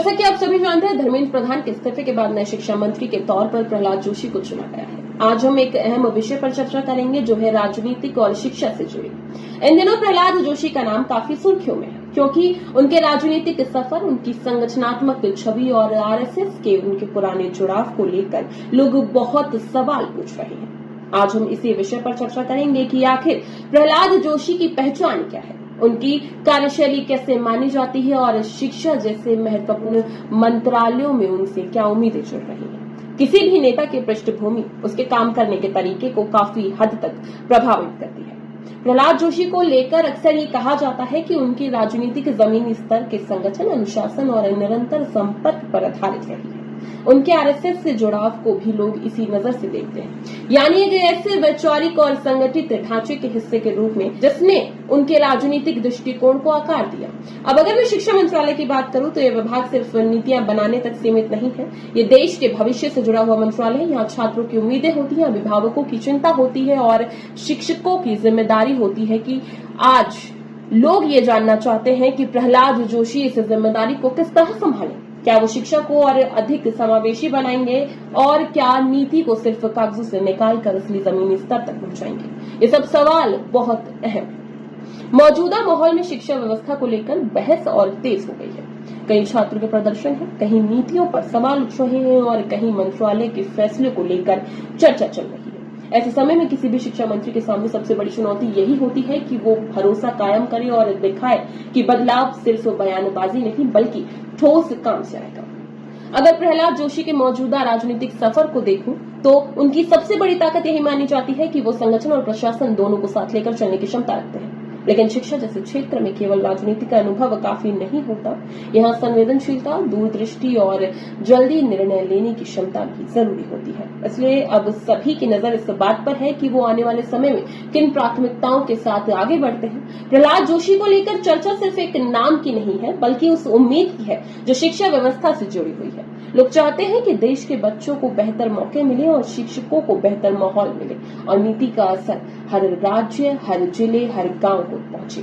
जैसा कि आप सभी जानते हैं, धर्मेंद्र प्रधान के इस्तीफे के बाद नए शिक्षा मंत्री के तौर पर प्रहलाद जोशी को चुना गया है। आज हम एक अहम विषय पर चर्चा करेंगे जो है राजनीतिक और शिक्षा से जुड़ी। इन दिनों प्रहलाद जोशी का नाम काफी सुर्खियों में है क्योंकि उनके राजनीतिक सफर, उनकी संगठनात्मक छवि और आरएसएस के उनके पुराने जुड़ाव को लेकर लोग बहुत सवाल पूछ रहे हैं। आज हम इसी विषय पर चर्चा करेंगे कि आखिर प्रहलाद जोशी की पहचान क्या है, उनकी कार्यशैली कैसे मानी जाती है और शिक्षा जैसे महत्वपूर्ण मंत्रालयों में उनसे क्या उम्मीदें जुड़ रही हैं। किसी भी नेता की पृष्ठभूमि उसके काम करने के तरीके को काफी हद तक प्रभावित करती है। प्रहलाद जोशी को लेकर अक्सर ये कहा जाता है कि उनकी राजनीतिक जमीनी स्तर के संगठन, अनुशासन और निरंतर संपर्क पर आधारित रही है। उनके आरएसएस से जुड़ाव को भी लोग इसी नजर से देखते हैं, यानी एक ऐसे वैचारिक और संगठित ढांचे के हिस्से के रूप में जिसने उनके राजनीतिक दृष्टिकोण को आकार दिया। अब अगर मैं शिक्षा मंत्रालय की बात करूं तो यह विभाग सिर्फ नीतियां बनाने तक सीमित नहीं है। ये देश के भविष्य से जुड़ा हुआ मंत्रालय है। यहाँ छात्रों की उम्मीदें होती है, अभिभावकों की चिंता होती है और शिक्षकों की जिम्मेदारी होती है कि आज लोग ये जानना चाहते हैं कि प्रहलाद जोशी इस जिम्मेदारी को किस तरह संभालें। क्या वो शिक्षा को और अधिक समावेशी बनाएंगे और क्या नीति को सिर्फ कागजों से निकालकर असली जमीनी स्तर तक पहुंचाएंगे। ये सब सवाल बहुत अहम है। मौजूदा माहौल में शिक्षा व्यवस्था को लेकर बहस और तेज हो गई है। कई छात्रों के प्रदर्शन है, कहीं नीतियों पर सवाल उठ रहे हैं और कहीं मंत्रालय के फैसले को लेकर चर्चा चल रही है। ऐसे समय में किसी भी शिक्षा मंत्री के सामने सबसे बड़ी चुनौती यही होती है कि वो भरोसा कायम करे और दिखाए कि बदलाव सिर्फ बयानबाजी नहीं बल्कि ठोस काम से आएगा। अगर प्रहलाद जोशी के मौजूदा राजनीतिक सफर को देखूं तो उनकी सबसे बड़ी ताकत यही मानी जाती है कि वो संगठन और प्रशासन दोनों को साथ लेकर चलने की क्षमता रखते हैं। लेकिन शिक्षा जैसे क्षेत्र में केवल राजनीति का अनुभव काफी नहीं होता। यहाँ संवेदनशीलता, दूरदृष्टि और जल्दी निर्णय लेने की क्षमता भी जरूरी होती है। इसलिए अब सभी की नजर इस बात पर है कि वो आने वाले समय में किन प्राथमिकताओं के साथ आगे बढ़ते हैं। प्रहलाद जोशी को लेकर चर्चा सिर्फ एक नाम की नहीं है बल्कि उस उम्मीद की है जो शिक्षा व्यवस्था से जुड़ी हुई है। लोग चाहते हैं कि देश के बच्चों को बेहतर मौके मिले और शिक्षकों को बेहतर माहौल मिले और नीति का असर हर राज्य, हर जिले, हर गांव को पहुंचे।